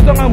Singapore.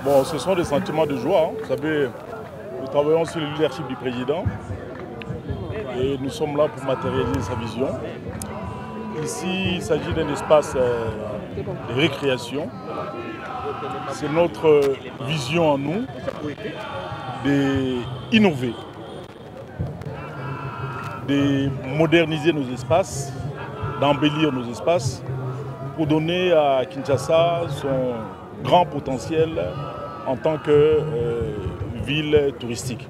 Bon, ce sont des sentiments de joie. Vous savez, nous travaillons sur le leadership du président et nous sommes là pour matérialiser sa vision. Ici, il s'agit d'un espace de récréation. C'est notre vision en nous d'innover, de moderniser nos espaces, d'embellir nos espaces pour donner à Kinshasa son grand potentiel en tant que ville touristique.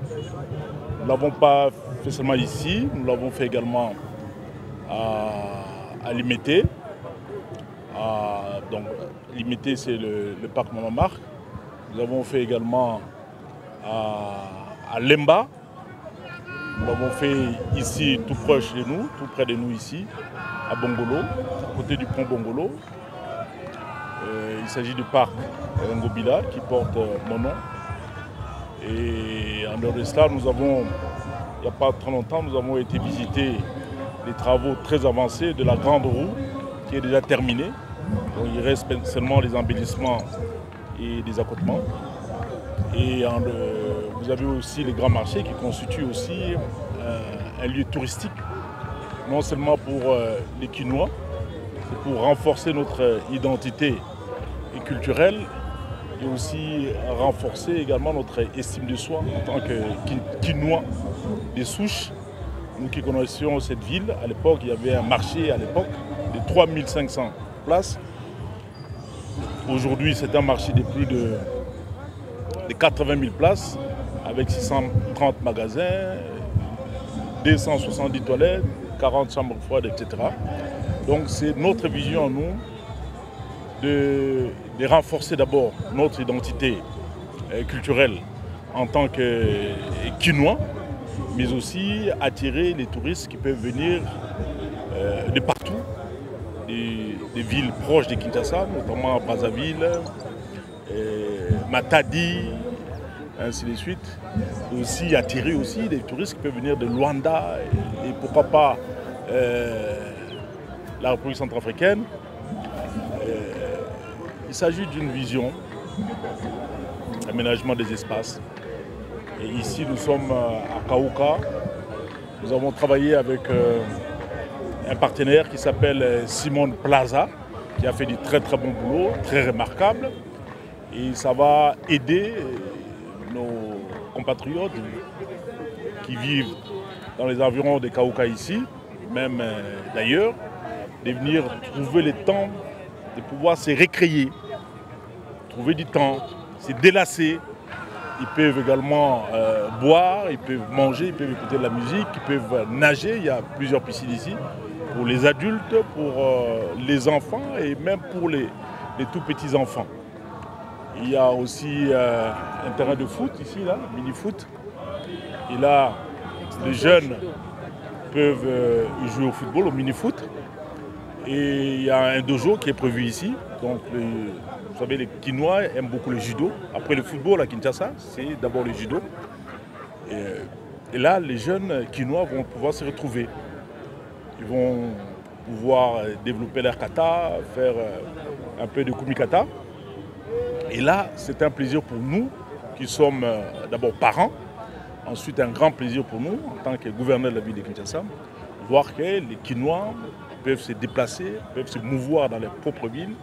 Nous ne l'avons pas fait seulement ici, nous l'avons fait également à Limité. Donc Limité, c'est le parc Maman Marc. Nous l'avons fait également à Lemba. Nous l'avons fait ici, tout proche de nous, tout près de nous ici, à Bongolo, à côté du pont Bongolo. Il s'agit du parc Ngobila qui porte mon nom. Et en dehors de cela, nous avons, il n'y a pas très longtemps, nous avons été visiter les travaux très avancés de la grande roue qui est déjà terminée. Donc il reste seulement les embellissements et des accotements. Et vous avez aussi les grands marchés qui constituent aussi un lieu touristique, non seulement pour les Kinois, c'est pour renforcer notre identité culturelle et aussi renforcer également notre estime de soi en tant que Kinois des souches. Nous qui connaissions cette ville, à l'époque, il y avait un marché à l'époque de 3500 places. Aujourd'hui, c'est un marché de plus de 80 000 places, avec 630 magasins, 270 toilettes, 40 chambres froides, etc. Donc c'est notre vision, nous, de renforcer d'abord notre identité culturelle en tant que Kinois, mais aussi attirer les touristes qui peuvent venir de partout, des villes proches de Kinshasa, notamment Brazzaville, Matadi, ainsi de suite. Aussi attirer aussi des touristes qui peuvent venir de Luanda et pourquoi pas la République centrafricaine. Il s'agit d'une vision, aménagement des espaces. Et ici, nous sommes à Kaouka. Nous avons travaillé avec un partenaire qui s'appelle Simone Plaza, qui a fait du très très bon boulot, très remarquable. Et ça va aider nos compatriotes qui vivent dans les environs de Kaouka ici, même d'ailleurs, de venir trouver le temps de pouvoir se récréer, trouver du temps, se délasser. Ils peuvent également boire, ils peuvent manger, ils peuvent écouter de la musique, ils peuvent nager. Il y a plusieurs piscines ici, pour les adultes, pour les enfants et même pour les tout petits enfants. Il y a aussi un terrain de foot ici, là, mini-foot. Et là, les jeunes peuvent jouer au football, au mini-foot. Et il y a un dojo qui est prévu ici. Donc, vous savez, les Kinois aiment beaucoup le judo. Après le football à Kinshasa, c'est d'abord le judo. Et là, les jeunes Kinois vont pouvoir se retrouver. Ils vont pouvoir développer leur kata, faire un peu de kumikata. Et là, c'est un plaisir pour nous qui sommes d'abord parents. Ensuite, un grand plaisir pour nous, en tant que gouverneur de la ville de Kinshasa, voir que les Kinois peuvent se déplacer, peuvent se mouvoir dans leur propre ville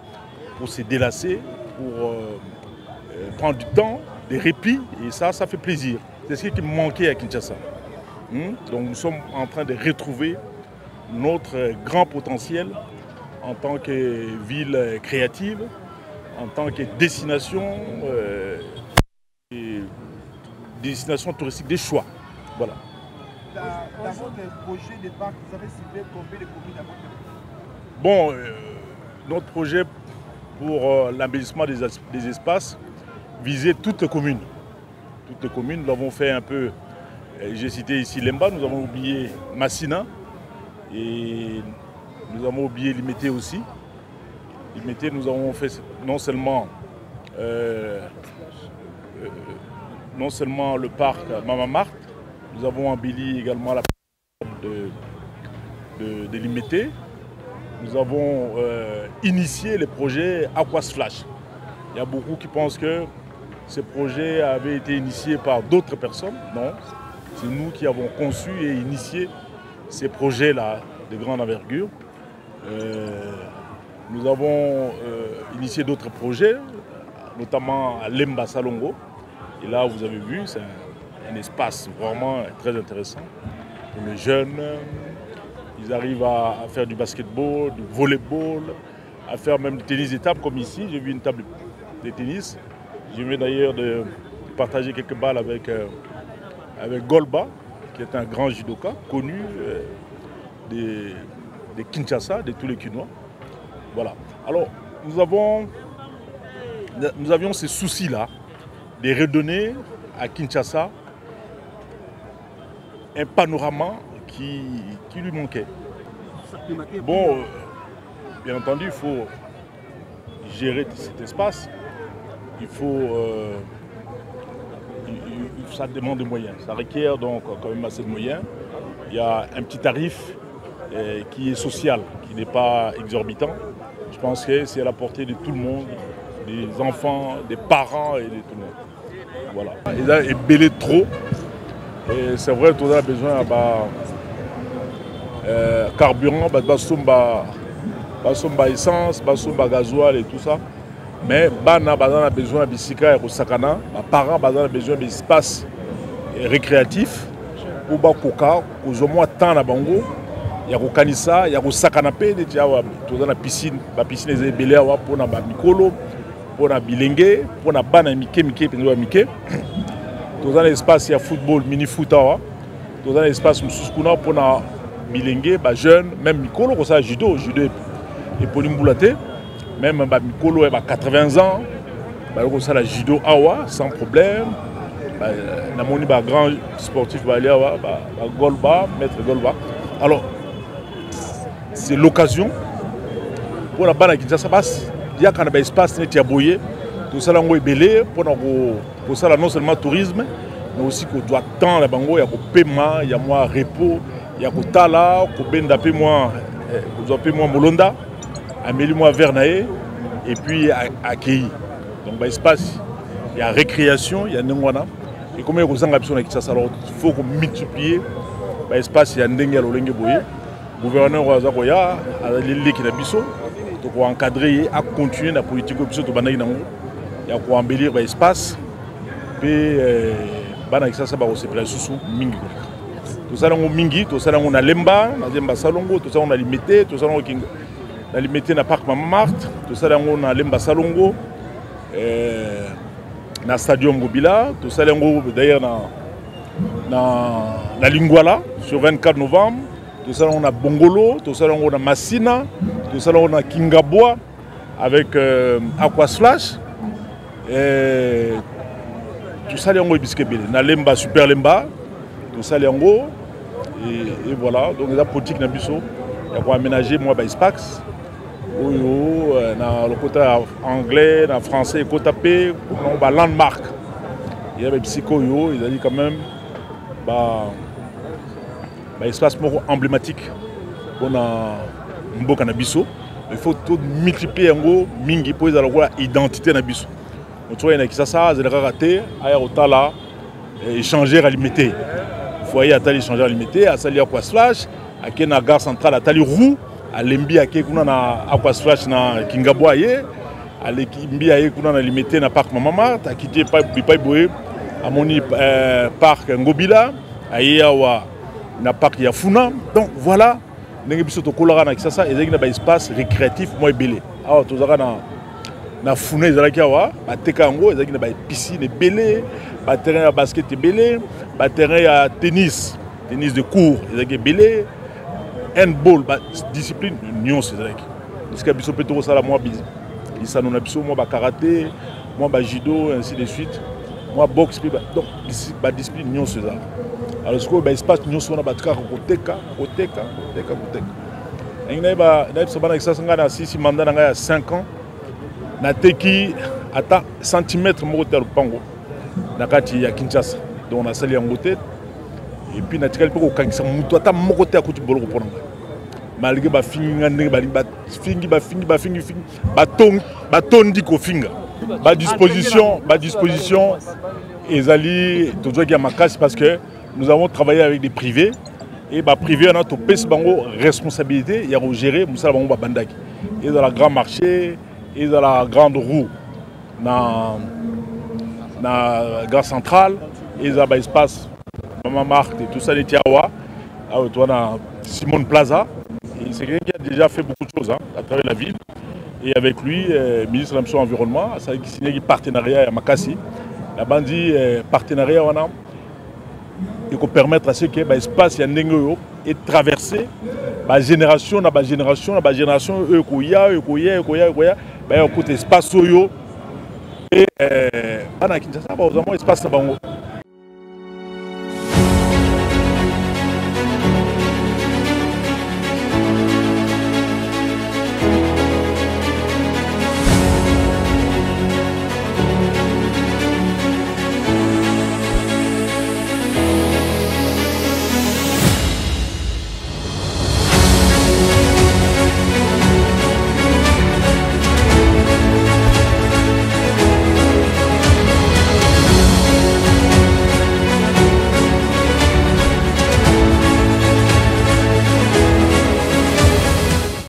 pour se délasser, pour prendre du temps, des répits, et ça fait plaisir. C'est ce qui me manquait à Kinshasa. Donc nous sommes en train de retrouver notre grand potentiel en tant que ville créative, en tant que destination, destination touristique des choix. Voilà. Dans votre projet de parc, vous avez ciblé combien de communes à votre niveau? Bon, notre projet pour l'embellissement des espaces visait toutes les communes. Toutes les communes, nous l'avons fait un peu, j'ai cité ici Lemba, nous avons oublié Massina et nous avons oublié Limité aussi. Limité, nous avons fait non seulement le parc Mama Marthe, nous avons embelli également la de Limité. Nous avons initié le projet Aquasplash. Il y a beaucoup qui pensent que ce projet avait été initié par d'autres personnes. Non, c'est nous qui avons conçu et initié ces projets-là de grande envergure. Nous avons initié d'autres projets, notamment à Lemba Salongo. Et là, vous avez vu, c'est un espace vraiment très intéressant pour les jeunes. Ils arrivent à faire du basketball, du volleyball, à faire même du tennis de table comme ici. J'ai vu une table de tennis. Je viens d'ailleurs de partager quelques balles avec Golba, qui est un grand judoka connu des Kinshasa, de tous les Kinois. Voilà. Alors, nous avions ce souci-là de redonner à Kinshasa un panorama qui lui manquait. Bon, bien entendu, il faut gérer cet espace. Ça demande des moyens. Ça requiert donc quand même assez de moyens. Il y a un petit tarif qui est social, qui n'est pas exorbitant. Je pense que c'est à la portée de tout le monde, des enfants, des parents et de tout le monde. Voilà. Il a ébellé trop. Et c'est vrai, tout le monde a besoin de carburant, de essence, de gasoil et tout ça. Mais bana a besoin de bisika et de sakana. Les parents ont besoin d'espace récréatif pour bakoka, pour au moins temps na bango. Il y a kanisa, il y a sakana pe de tiawa, tout dans la piscine est belé pour na mikolo, pour na bilenge, pour na bana mike penzo mike. Tout dans l'espace il y a football, mini foot tout dans l'espace mususkuna pour na bilenge, ba jeune, même mikolo comme ça judo et polimbulate. Même Mikolo a 80 ans, comme ça la judo awa sans problème. Namoni ba grand sportif Golba, maître Golba. Alors c'est l'occasion pour la bande qui ça passe. Il y a quand même espace net ya boyer. Tout ça là on est belé pour ça non seulement tourisme, mais aussi qu'on doit temps la bango, il y a paiement, il y a moins repos, il y a tala, qu'on benda pe moins, molonda. Amélie-moi Vernae et puis accueilli. Donc l'espace, il y a récréation, il y a Nengwana. Et comme il y a il faut qu'on multiplie l'espace, il y a Ndenga Lolenge Boye. Le gouverneur Wazakoya a l'île qui est biso. Donc on encadrer à continuer la politique biso to banaki nango. Il y a quoi embellir l'espace. Puis bana ça ba se place sous mingi. Tout ça on mingi, tout ça on a lemba, na salongo, tout ça on a limité, tout ça on a limité na parc Mama Marthe, tout ça on a lemba salongo, na stadium Gobila, tout ça d'ailleurs na Lingwala sur 24 novembre, tout ça on a Bongolo, tout ça on a Massina, tout ça on a Kingaboa avec Aquasplash, tout ça on a Biskebele, na lemba super lemba, tout ça et voilà donc la politique na biso, il y a aménager moi Spax. Le côté anglais, le français, le côté P, le landmark. Il y a des psychos, ils ont dit quand même un espace emblématique pour le Canabiso. Il faut tout multiplier mingi pour avoir l'identité de Nabiso. Il y a qui ça, c'est raté, échanger à limiter. Il faut échanger à limiter, à salir quoi slash, à qui na gare centrale, à tali roue. À l'embi à kuna na Aquasplash na Kingaboa ye à l'embi à kuna na limité na parc Mama Marthe à quitter pas boye à moni parc Ngobila à yawa na parc Yafuna. Donc voilà ndenge biso to kolora na kisasa ezaki na ba espace récréatif moi belé alors tozaka na funa ezalaki awa bateka yango ezaki na ba piscine belé ba terrain ya basket belé ba terrain ya tennis de court ezaki belé handball, discipline, union c'est vrai. Parce que biso petro sala moi ça nous a biso moi karaté, moi judo ainsi de suite. Moi boxe donc discipline union c'est ça. Alors ce que espace union sona batka koteka. Ngina ba sabana exasanga na 6 mandat na ya 5 ans. Na teki ata centimètre mo hotel pango. Na kati ya Kinshasa. Donc on a sali en côté. Et puis naturel pour okangisa mutu ata moko te akuti boloko pona malgré ba finga ndenge ba fingi batondi ko finga ba disposition ezali toujours qui a makasi parce que nous avons travaillé avec des privés et ba privé on a topé bango responsabilité il y a gérer musala bango ba bandaki et dans la grand marché et dans la grande roue na gare centrale et dans ba espace Mama Marthe et tout ça, les Tiawa, Simone Plaza. C'est quelqu'un qui a déjà fait beaucoup de choses à travers la ville. Et avec lui, ministre de l'Environnement, ça a signé un partenariat à Makassi. La bandit partenariat et qu'on permettre à ceux qui ont espace et traverser la génération, espace et